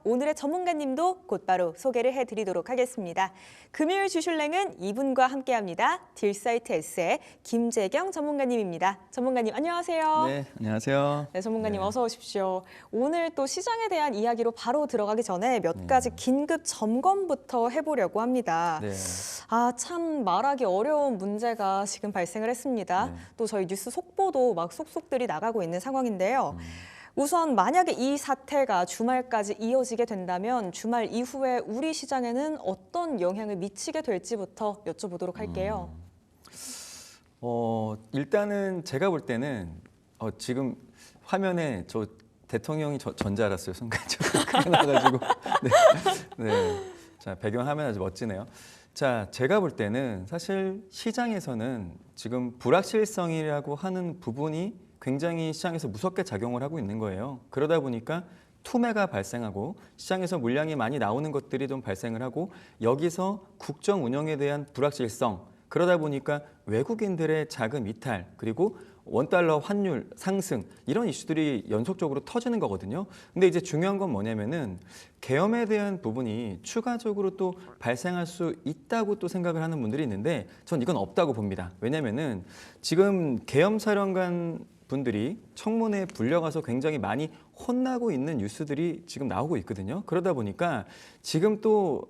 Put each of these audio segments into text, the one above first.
오늘의 전문가님도 곧바로 소개를 해드리도록 하겠습니다. 금요일 주슐랭은 이분과 함께합니다. 딜사이트 S의 김재경 전문가님입니다. 전문가님 안녕하세요. 네, 안녕하세요. 네, 전문가님 네. 어서 오십시오. 오늘 또 시장에 대한 이야기로 바로 들어가기 전에 몇 가지 긴급 점검부터 해보려고 합니다. 네. 참 말하기 어려운 문제가 지금 발생을 했습니다. 네. 또 저희 뉴스 속보도 막 속속들이 나가고 있는 상황인데요. 우선 만약에 이 사태가 주말까지 이어지게 된다면 주말 이후에 우리 시장에는 어떤 영향을 미치게 될지부터 여쭤보도록 할게요. 일단은 제가 볼 때는 지금 화면에 저 대통령이 전자 알았어요. 순간적으로 크게 나가지고. 네. 네. 자, 배경 화면 아주 멋지네요. 자, 제가 볼 때는 사실 시장에서는 지금 불확실성이라고 하는 부분이 굉장히 시장에서 무섭게 작용을 하고 있는 거예요. 그러다 보니까 투매가 발생하고 시장에서 물량이 많이 나오는 것들이 좀 발생을 하고 여기서 국정 운영에 대한 불확실성, 그러다 보니까 외국인들의 자금 이탈, 그리고 원달러 환율 상승, 이런 이슈들이 연속적으로 터지는 거거든요. 근데 이제 중요한 건 뭐냐면은 계엄에 대한 부분이 추가적으로 또 발생할 수 있다고 또 생각을 하는 분들이 있는데 전 이건 없다고 봅니다. 왜냐면은 지금 계엄 사령관 분들이 청문회에 불려가서 굉장히 많이 혼나고 있는 뉴스들이 지금 나오고 있거든요. 그러다 보니까 지금 또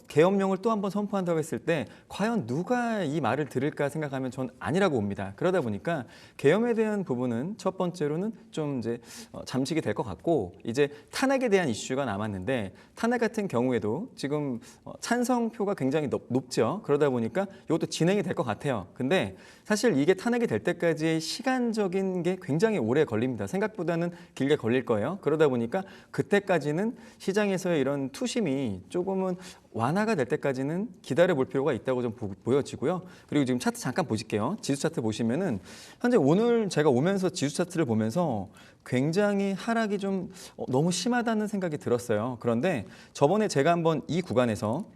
계엄령을 또 한번 선포한다고 했을 때 과연 누가 이 말을 들을까 생각하면 전 아니라고 봅니다. 그러다 보니까 계엄에 대한 부분은 첫 번째로는 좀 이제 잠식이 될 것 같고, 이제 탄핵에 대한 이슈가 남았는데 탄핵 같은 경우에도 지금 찬성표가 굉장히 높죠. 그러다 보니까 이것도 진행이 될 것 같아요. 근데 사실 이게 탄핵이 될 때까지의 시간적인 게 굉장히 오래 걸립니다. 생각보다는 길게 걸릴 거예요. 그러다 보니까 그때까지는 시장에서의 이런 투심이 조금은 완화가 될 때까지는 기다려 볼 필요가 있다고 좀 보여지고요. 그리고 지금 차트 잠깐 보실게요. 지수 차트 보시면은 현재 오늘 제가 오면서 지수 차트를 보면서 굉장히 하락이 좀 너무 심하다는 생각이 들었어요. 그런데 저번에 제가 한번 이 구간에서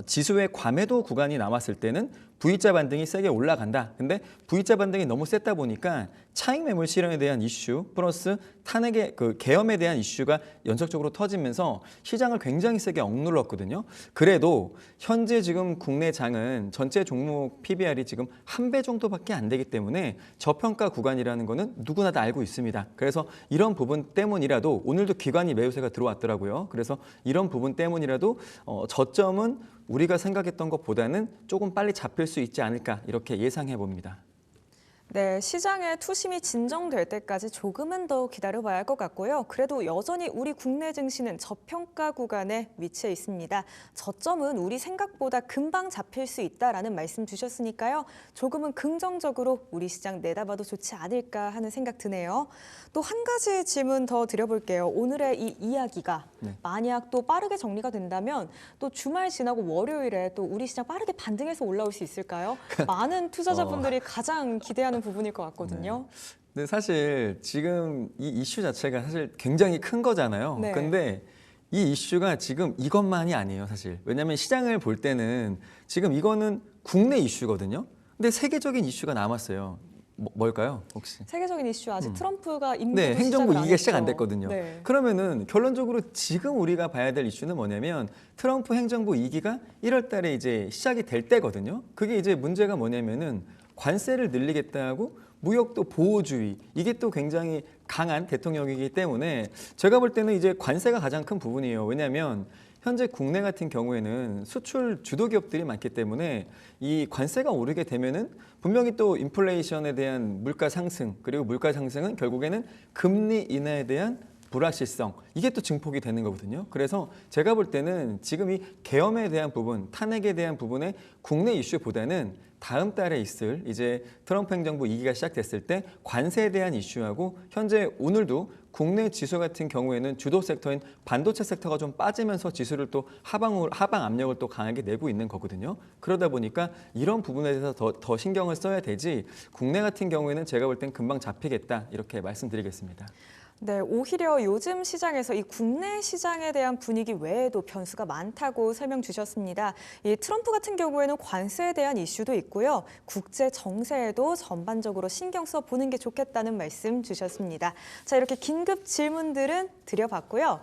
지수의 과매도 구간이 나왔을 때는 V자 반등이 세게 올라간다. 근데 V자 반등이 너무 셌다 보니까 차익 매물 실현에 대한 이슈 플러스 탄핵의 계엄에 대한 이슈가 연속적으로 터지면서 시장을 굉장히 세게 억눌렀거든요. 그래도 현재 지금 국내 장은 전체 종목 PBR이 지금 1배 정도밖에 안 되기 때문에 저평가 구간이라는 거는 누구나 다 알고 있습니다. 그래서 이런 부분 때문이라도 오늘도 기관이 매수세가 들어왔더라고요. 그래서 이런 부분 때문이라도 저점은 우리가 생각했던 것보다는 조금 빨리 잡힐 수 있지 않을까 이렇게 예상해 봅니다. 네, 시장의 투심이 진정될 때까지 조금은 더 기다려봐야 할 것 같고요. 그래도 여전히 우리 국내 증시는 저평가 구간에 위치해 있습니다. 저점은 우리 생각보다 금방 잡힐 수 있다라는 말씀 주셨으니까요. 조금은 긍정적으로 우리 시장 내다봐도 좋지 않을까 하는 생각 드네요. 또 한 가지 질문 더 드려볼게요. 오늘의 이 이야기가 만약 또 빠르게 정리가 된다면 또 주말 지나고 월요일에 또 우리 시장 빠르게 반등해서 올라올 수 있을까요? 많은 투자자분들이 가장 기대하는 부분일 것 같거든요. 근데 사실 지금 이 이슈 자체가 사실 굉장히 큰 거잖아요. 네. 근데 이 이슈가 지금 이것만이 아니에요, 사실. 왜냐하면 시장을 볼 때는 지금 이거는 국내 이슈거든요. 근데 세계적인 이슈가 남았어요. 뭘까요, 혹시? 세계적인 이슈 아직 트럼프가 임기도 네, 행정부 시작을 안 2기가 시작 안 했죠. 됐거든요. 네. 그러면은 결론적으로 지금 우리가 봐야 될 이슈는 뭐냐면 트럼프 행정부 2기가 1월 달에 이제 시작이 될 때거든요. 그게 이제 문제가 뭐냐면은 관세를 늘리겠다고 무역도 보호주의, 이게 또 굉장히 강한 대통령이기 때문에 제가 볼 때는 이제 관세가 가장 큰 부분이에요. 왜냐하면 현재 국내 같은 경우에는 수출 주도 기업들이 많기 때문에 이 관세가 오르게 되면은 분명히 또 인플레이션에 대한 물가 상승, 그리고 물가 상승은 결국에는 금리 인하에 대한 불확실성, 이게 또 증폭이 되는 거거든요. 그래서 제가 볼 때는 지금 이 계엄에 대한 부분, 탄핵에 대한 부분의 국내 이슈보다는 다음 달에 있을 이제 트럼프 행정부 2기가 시작됐을 때 관세에 대한 이슈하고 현재 오늘도 국내 지수 같은 경우에는 주도 섹터인 반도체 섹터가 좀 빠지면서 지수를 또 하방 압력을 또 강하게 내고 있는 거거든요. 그러다 보니까 이런 부분에 대해서 더 신경을 써야 되지 국내 같은 경우에는 제가 볼 땐 금방 잡히겠다 이렇게 말씀드리겠습니다. 네, 오히려 요즘 시장에서 이 국내 시장에 대한 분위기 외에도 변수가 많다고 설명 주셨습니다. 이 트럼프 같은 경우에는 관세에 대한 이슈도 있고요. 국제 정세에도 전반적으로 신경 써 보는 게 좋겠다는 말씀 주셨습니다. 자, 이렇게 긴급 질문들은 드려봤고요.